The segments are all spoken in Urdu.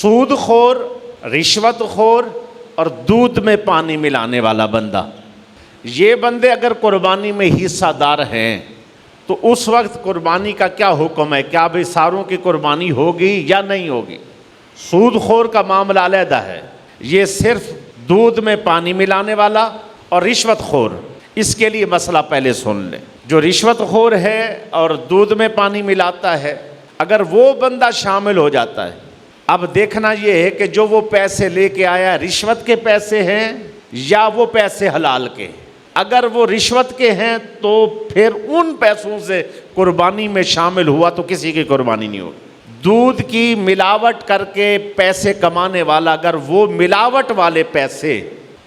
سود خور، رشوت خور اور دودھ میں پانی ملانے والا بندہ، یہ بندے اگر قربانی میں حصہ دار ہیں تو اس وقت قربانی کا کیا حکم ہے؟ کیا بھئی ساروں کی قربانی ہوگی یا نہیں ہوگی؟ سود خور کا معاملہ علیحدہ ہے، یہ صرف دودھ میں پانی ملانے والا اور رشوت خور، اس کے لیے مسئلہ پہلے سن لیں۔ جو رشوت خور ہے اور دودھ میں پانی ملاتا ہے، اگر وہ بندہ شامل ہو جاتا ہے، اب دیکھنا یہ ہے کہ جو وہ پیسے لے کے آیا رشوت کے پیسے ہیں یا وہ پیسے حلال کے۔ اگر وہ رشوت کے ہیں تو پھر ان پیسوں سے قربانی میں شامل ہوا تو کسی کی قربانی نہیں ہوگی۔ دودھ کی ملاوٹ کر کے پیسے کمانے والا اگر وہ ملاوٹ والے پیسے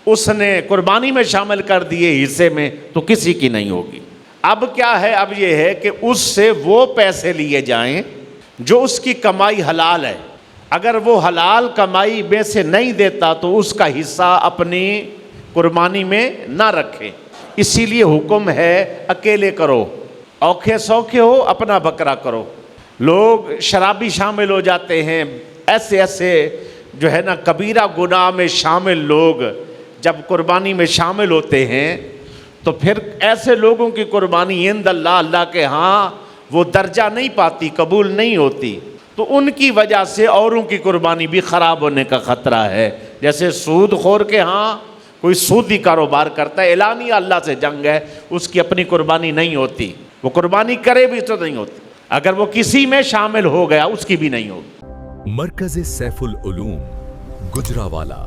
اس نے قربانی میں شامل کر دیے حصے میں تو کسی کی نہیں ہوگی۔ اب کیا ہے؟ اب یہ ہے کہ اس سے وہ پیسے لیے جائیں جو اس کی کمائی حلال ہے۔ اگر وہ حلال کمائی میں سے نہیں دیتا تو اس کا حصہ اپنی قربانی میں نہ رکھے۔ اسی لیے حکم ہے اکیلے کرو، اوکھے سوکھے ہو اپنا بکرا کرو۔ لوگ شرابی شامل ہو جاتے ہیں، ایسے جو ہے نا کبیرہ گناہ میں شامل لوگ جب قربانی میں شامل ہوتے ہیں تو پھر ایسے لوگوں کی قربانی عند اللہ، اللہ کے ہاں وہ درجہ نہیں پاتی، قبول نہیں ہوتی، تو ان کی وجہ سے اوروں کی قربانی بھی خراب ہونے کا خطرہ ہے۔ جیسے سود خور کے ہاں کوئی سودی کاروبار کرتا ہے، اعلانیہ اللہ سے جنگ ہے، اس کی اپنی قربانی نہیں ہوتی، وہ قربانی کرے بھی تو نہیں ہوتی، اگر وہ کسی میں شامل ہو گیا اس کی بھی نہیں ہوگی۔ مرکز سیف العلوم گجرانوالہ